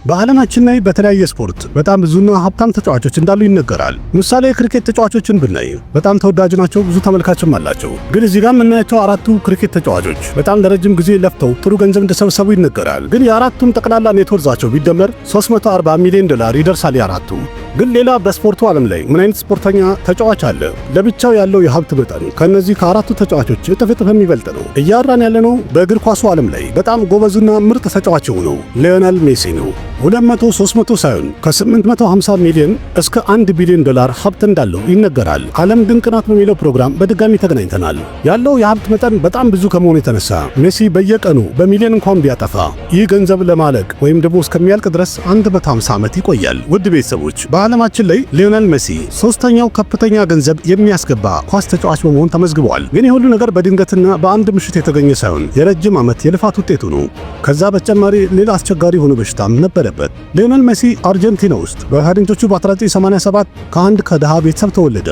በዓለማችን ላይ በተለያየ ስፖርት በጣም ብዙና ሀብታም ተጫዋቾች እንዳሉ ይነገራል። ምሳሌ ክሪኬት ተጫዋቾችን ብናይ በጣም ተወዳጅ ናቸው፣ ብዙ ተመልካችም አላቸው። ግን እዚህ ጋር የምናያቸው አራቱ ክሪኬት ተጫዋቾች በጣም ለረጅም ጊዜ ለፍተው ጥሩ ገንዘብ እንደሰበሰቡ ይነገራል። ግን የአራቱም ጠቅላላ ኔትወርዛቸው ቢደመር $340 ሚሊዮን ይደርሳል። የአራቱ ግን ሌላ በስፖርቱ ዓለም ላይ ምን አይነት ስፖርተኛ ተጫዋች አለ ለብቻው ያለው የሀብት መጠን ከነዚህ ከአራቱ ተጫዋቾች እጥፍ የሚበልጥ ነው? እያወራን ያለነው በእግር ኳሱ ዓለም ላይ በጣም ጎበዙና ምርጥ ተጫዋች የሆነው ሊዮኔል ሜሲ ነው። 200 300 ሳይሆን ከ850 ሚሊዮን እስከ $1 ቢሊዮን ሀብት እንዳለው ይነገራል። ዓለም ድንቅ ናት በሚለው ፕሮግራም በድጋሚ ተገናኝተናል። ያለው የሀብት መጠን በጣም ብዙ ከመሆኑ የተነሳ ሜሲ በየቀኑ በሚሊዮን እንኳን ቢያጠፋ ይህ ገንዘብ ለማለቅ ወይም ደግሞ እስከሚያልቅ ድረስ 150 ዓመት ይቆያል። ውድ ቤተሰቦች በዓለማችን ላይ ሊዮኔል ሜሲ ሶስተኛው ከፍተኛ ገንዘብ የሚያስገባ ኳስ ተጫዋች በመሆን ተመዝግቧል። ግን የሁሉ ነገር በድንገትና በአንድ ምሽት የተገኘ ሳይሆን የረጅም ዓመት የልፋት ውጤቱ ነው። ከዛ በተጨማሪ ሌላ አስቸጋሪ የሆነ በሽታም ነበረበት። ሊዮኔል ሜሲ አርጀንቲና ውስጥ በፈረንጆቹ በ1987 ከአንድ ከድሃ ቤተሰብ ተወለደ።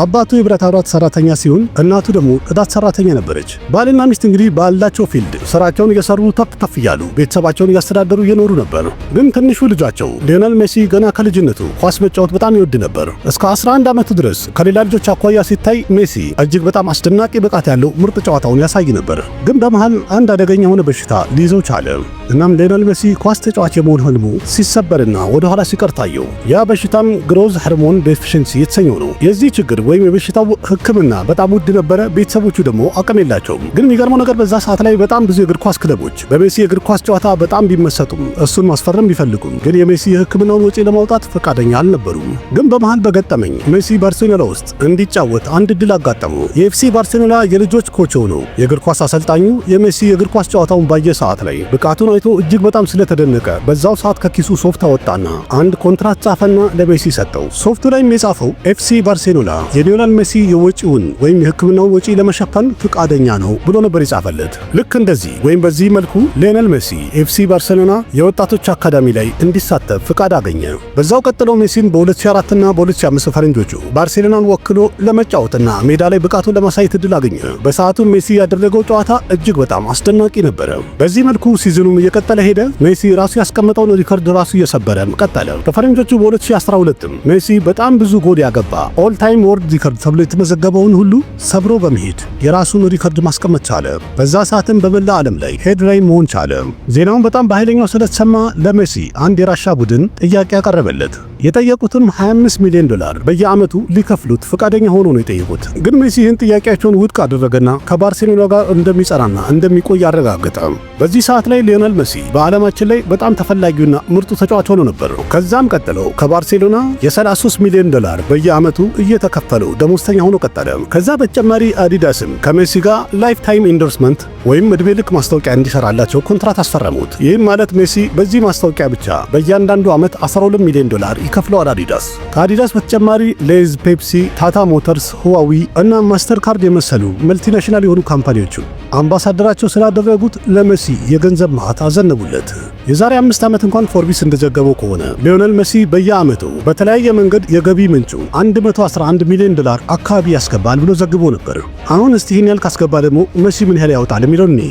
አባቱ የብረታ ብረት ሰራተኛ ሲሆን እናቱ ደግሞ ጽዳት ሰራተኛ ነበረች። ባልና ሚስት እንግዲህ ባላቸው ፊልድ ስራቸውን እየሰሩ ተፍ እያሉ ቤተሰባቸውን እያስተዳደሩ እየኖሩ ነበር። ግን ትንሹ ልጃቸው ሊዮኔል ሜሲ ገና ከልጅነቱ ኳስ መጫወት በጣም ይወድ ነበር። እስከ 11 ዓመቱ ድረስ ከሌላ ልጆች አኳያ ሲታይ ሜሲ እጅግ በጣም አስደናቂ ብቃት ያለው ምርጥ ጨዋታውን ያሳይ ነበር። ግን በመሃል አንድ አደገኛ የሆነ በሽታ ሊይዘው ቻለ። እናም ሊዮኔል ሜሲ ኳስ ተጫዋች የመሆን ህልሙ ሲሰበርና ወደ ኋላ ሲቀር ታየው። ያ በሽታም ግሮዝ ሃርሞን ዴፊሺየንሲ የተሰኘው ነው። የዚህ ችግር ወይም የበሽታው ሕክምና በጣም ውድ ነበረ። ቤተሰቦቹ ደግሞ አቅም የላቸውም። ግን የሚገርመው ነገር በዛ ሰዓት ላይ በጣም ብዙ የእግር ኳስ ክለቦች በሜሲ የእግር ኳስ ጨዋታ በጣም ቢመሰጡም እሱን ማስፈረም ቢፈልጉም ግን የሜሲ የሕክምናውን ወጪ ለማውጣት ፈቃደኛ አልነበሩም። ግን በመሃል በገጠመኝ ሜሲ ባርሴሎና ውስጥ እንዲጫወት አንድ ድል አጋጠመው። የኤፍሲ ባርሴሎና የልጆች ኮች ሆኖ የእግር ኳስ አሰልጣኙ የሜሲ የእግር ኳስ ጨዋታውን ባየ ሰዓት ላይ ብቃቱን አይቶ እጅግ በጣም ስለተደነቀ በዛው ሰዓት ከኪሱ ሶፍት አወጣና አንድ ኮንትራት ጻፈና ለሜሲ ሰጠው። ሶፍቱ ላይ የጻፈው ኤፍሲ ባርሴሎና የሊዮኔል ሜሲ የወጪውን ወይም የሕክምናውን ወጪ ለመሸፈን ፈቃደኛ ነው ብሎ ነበር የጻፈለት። ልክ እንደዚህ ወይም በዚህ መልኩ ሊዮኔል ሜሲ ኤፍሲ ባርሴሎና የወጣቶች አካዳሚ ላይ እንዲሳተፍ ፈቃድ አገኘ። በዛው ቀጥለው ሜሲን በ2004 እና በ2005 ፈረንጆቹ ባርሴሎናን ወክሎ ለመጫወትና ሜዳ ላይ ብቃቱን ለማሳየት እድል አገኘ። በሰዓቱ ሜሲ ያደረገው ጨዋታ እጅግ በጣም አስደናቂ ነበረ። በዚህ መልኩ ሲዝኑም እየቀጠለ ሄደ። ሜሲ ራሱ ያስቀመጠውን ሪከርድ ራሱ እየሰበረ ቀጠለ። በፈረንጆቹ በ2012 ሜሲ በጣም ብዙ ጎል ያገባ ኦል ታይም ወርልድ ሪከርድ ተብሎ የተመዘገበውን ሁሉ ሰብሮ በመሄድ የራሱን ሪከርድ ማስቀመጥ ቻለ። በዛ ሰዓትም በመላ ዓለም ላይ ሄድላይን መሆን ቻለ። ዜናውን በጣም በኃይለኛው ስለተሰማ ለሜሲ አንድ የራሻ ቡድን ጥያቄ ያቀረበለት። የጠየቁትም $25 ሚሊዮን በየዓመቱ ሊከፍሉት ፈቃደኛ ሆኖ ነው የጠየቁት። ግን ሜሲ ይህን ጥያቄያቸውን ውድቅ አደረገና ከባርሴሎና ጋር እንደሚጸናና እንደሚቆይ አረጋገጠ። በዚህ ሰዓት ላይ ሊዮኔል ሜሲ በዓለማችን ላይ በጣም ተፈላጊውና ምርጡ ተጫዋች ሆኖ ነበር። ከዛም ቀጥለው ከባርሴሎና $33 ሚሊዮን በየዓመቱ እየተከፈለው ደሞዝተኛ ሆኖ ቀጠለ። ከዛ በተጨማሪ አዲዳስም ከሜሲ ጋር ላይፍ ታይም ኢንዶርስመንት ወይም ዕድሜ ልክ ማስታወቂያ እንዲሰራላቸው ኮንትራት አስፈረሙት። ይህም ማለት ሜሲ በዚህ ማስታወቂያ ብቻ በእያንዳንዱ ዓመት $12 ሚሊዮን ይከፍለዋል አዲዳስ። ከአዲዳስ በተጨማሪ ሌዝ፣ ፔፕሲ፣ ታታ ሞተርስ፣ ሁዋዊ እና ማስተር ካርድ የመሰሉ መልቲናሽናል የሆኑ ካምፓኒዎቹ አምባሳደራቸው ስላደረጉት ለሜሲ የገንዘብ ማዕት አዘነቡለት። የዛሬ 5 ዓመት እንኳን ፎርቢስ እንደዘገበው ከሆነ ሊዮኔል ሜሲ በየዓመቱ በተለያየ መንገድ የገቢ ምንጩ $111 ሚሊዮን አካባቢ ያስገባል ብሎ ዘግቦ ነበር። አሁን እስቲ ይህን ያህል ካስገባ ደግሞ ሜሲ ምን ያህል ያወጣል የሚለው እኔ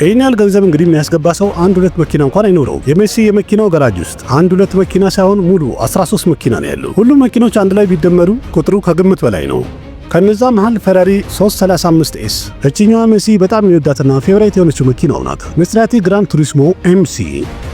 ይህን ያህል ገንዘብ እንግዲህ የሚያስገባ ሰው 1-2 መኪና እንኳን አይኖረው። የሜሲ የመኪናው ገራጅ ውስጥ 1-2 መኪና ሳይሆን ሙሉ 13 መኪና ነው ያለው። ሁሉም መኪኖች አንድ ላይ ቢደመሩ ቁጥሩ ከግምት በላይ ነው። ከነዛ መሃል ፈራሪ 335S እቺኛዋ ሜሲ በጣም የሚወዳትና ፌቨራይት የሆነችው መኪናው ናት። ማሴራቲ ግራን ቱሪስሞ MC፣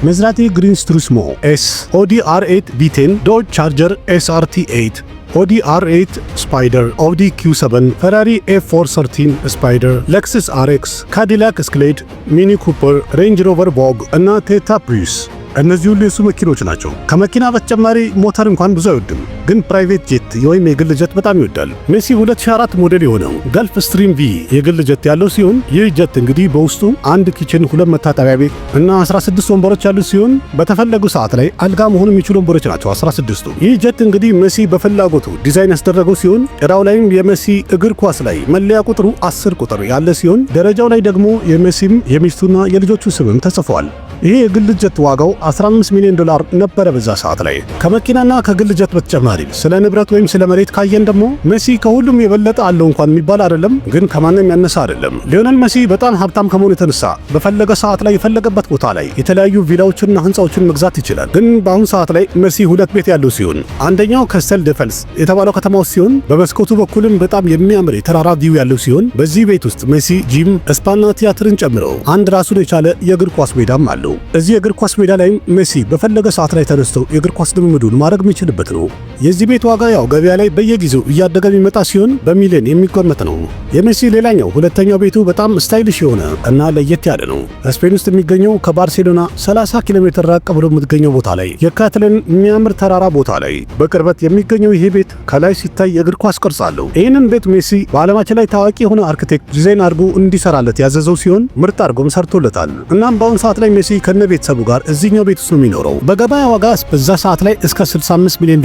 ማሴራቲ ግሪንስ ቱሪስሞ S፣ ኦዲ R8 B10፣ ዶጅ ቻርጀር SRT8፣ ኦዲ R8 ስፓይደር፣ ኦዲ Q7፣ ፈራሪ F413 ስፓይደር፣ ሌክሰስ RX፣ ካዲላክ ስክሌድ፣ ሚኒ ኩፐር፣ ሬንጅ ሮቨር ቦግ እና ቶዮታ ፕሪዩስ እነዚህ ሁሉ የሱ መኪኖች ናቸው። ከመኪና በተጨማሪ ሞተር እንኳን ብዙ አይወድም፣ ግን ፕራይቬት ጄት ወይም የግል ጀት በጣም ይወዳል። ሜሲ 2004 ሞዴል የሆነው ገልፍ ስትሪም V የግል ጀት ያለው ሲሆን ይህ ጀት እንግዲህ በውስጡ አንድ ኪችን፣ 2 መታጠቢያ ቤት እና 16 ወንበሮች ያሉት ሲሆን በተፈለጉ ሰዓት ላይ አልጋ መሆን የሚችሉ ወንበሮች ናቸው 16ቱ። ይህ ጀት እንግዲህ ሜሲ በፍላጎቱ ዲዛይን ያስደረገው ሲሆን ጭራው ላይም የሜሲ እግር ኳስ ላይ መለያ ቁጥሩ 10 ቁጥር ያለ ሲሆን ደረጃው ላይ ደግሞ የሜሲም የሚስቱና የልጆቹ ስምም ተጽፏል። ይሄ የግል ጀት ዋጋው $15 ሚሊዮን ነበረ በዛ ሰዓት ላይ። ከመኪናና ከግል ጀት በተጨማሪ ስለ ንብረት ወይም ስለ መሬት ካየን ደግሞ ሜሲ ከሁሉም የበለጠ አለው እንኳን የሚባል አይደለም፣ ግን ከማንም ያነሰ አይደለም። ሊዮኔል ሜሲ በጣም ሀብታም ከመሆኑ የተነሳ በፈለገ ሰዓት ላይ የፈለገበት ቦታ ላይ የተለያዩ ቪላዎችንና ህንጻዎችን መግዛት ይችላል። ግን በአሁኑ ሰዓት ላይ ሜሲ ሁለት ቤት ያለው ሲሆን አንደኛው ካስቴል ደ ፈልስ የተባለው ከተማ ውስጥ ሲሆን በመስኮቱ በኩልም በጣም የሚያምር የተራራ ቪው ያለው ሲሆን በዚህ ቤት ውስጥ ሜሲ ጂም፣ ስፓና ቲያትርን ጨምሮ አንድ ራሱን የቻለ የእግር ኳስ ሜዳም አለው። እዚህ የእግር ኳስ ሜዳ ላይ ሜሲ በፈለገ ሰዓት ላይ ተነስቶ የእግር ኳስ ልምምዱን ማድረግ የሚችልበት ነው። የዚህ ቤት ዋጋ ያው ገበያ ላይ በየጊዜው እያደገ የሚመጣ ሲሆን በሚሊዮን የሚገመት ነው። የሜሲ ሌላኛው ሁለተኛው ቤቱ በጣም ስታይሊሽ የሆነ እና ለየት ያለ ነው። ስፔን ውስጥ የሚገኘው ከባርሴሎና 30 ኪሎ ሜትር ራቅ ብሎ የምትገኘው ቦታ ላይ የካትልን የሚያምር ተራራ ቦታ ላይ በቅርበት የሚገኘው ይሄ ቤት ከላይ ሲታይ የእግር ኳስ ቅርጽ አለው። ይህንን ቤት ሜሲ በዓለማችን ላይ ታዋቂ የሆነ አርኪቴክት ዲዛይን አድርጎ እንዲሰራለት ያዘዘው ሲሆን ምርጥ አድርጎም ሰርቶለታል። እናም በአሁኑ ሰዓት ላይ ሜሲ ከነ ቤተሰቡ ጋር እዚህኛው ቤት ውስጥ ነው የሚኖረው። በገበያ ዋጋ በዛ ሰዓት ላይ እስከ $65 ሚሊዮን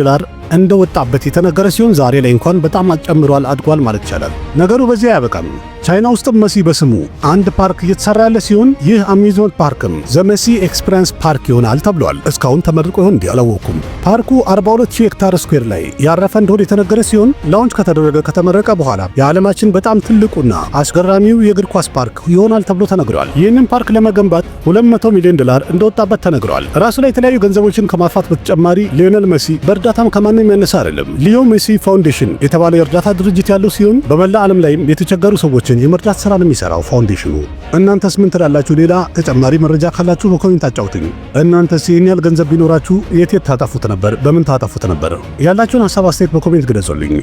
እንደወጣበት የተነገረ ሲሆን ዛሬ ላይ እንኳን በጣም አጨምሯል፣ አድጓል ማለት ይቻላል። ነገሩ በዚህ አያበቃም። ቻይና ውስጥም ሜሲ በስሙ አንድ ፓርክ እየተሰራ ያለ ሲሆን ይህ አሚዝመንት ፓርክም ዘሜሲ ኤክስፒሪየንስ ፓርክ ይሆናል ተብሏል። እስካሁን ተመርቆ ይሆን እንዴ አላወኩም። ፓርኩ 42,000 ሄክታር ስኩዌር ላይ ያረፈ እንደሆነ የተነገረ ሲሆን ላውንች ከተመረቀ በኋላ የዓለማችን በጣም ትልቁና አስገራሚው የእግር ኳስ ፓርክ ይሆናል ተብሎ ተነግሯል። ይህንን ፓርክ ለመገንባት $200 ሚሊዮን እንደወጣበት ተነግሯል። ራሱ ላይ የተለያዩ ገንዘቦችን ከማጥፋት በተጨማሪ ሊዮኔል ሜሲ በእርዳታም ከማንም ያነሰ አይደለም። ሊዮ ሜሲ ፋውንዴሽን የተባለ የእርዳታ ድርጅት ያለው ሲሆን በመላ ዓለም ላይም የተቸገሩ ሰዎችን የመርዳት ስራ ነው የሚሰራው ፋውንዴሽኑ። እናንተስ ምን ትላላችሁ? ሌላ ተጨማሪ መረጃ ካላችሁ በኮሜንት አጫውቱኝ። እናንተስ ይህን ያህል ገንዘብ ቢኖራችሁ የት ታጠፉት ነበር? በምን ታጠፉት ነበር? ያላችሁን ሐሳብ አስተያየት በኮሜንት ግለጹልኝ።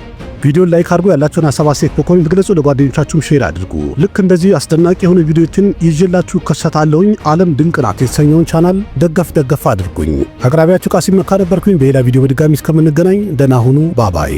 ቪዲዮን ላይክ አድርጉ። ያላችሁን ሐሳብ አስተያየት በኮሜንት ግለጹ። ለጓደኞቻችሁም ሼር አድርጉ። ልክ እንደዚህ አስደናቂ የሆኑ ቪዲዮዎችን ይዤላችሁ ከሰታለሁኝ። ዓለም ድንቅ ናት የተሰኘውን ቻናል ደገፍ አድርጉኝ። አቅራቢያችሁ ቃሲም መካ ነበርኩኝ። በሌላ ቪዲዮ በድጋሚ እስከምንገናኝ ደህና ሁኑ። ባባይ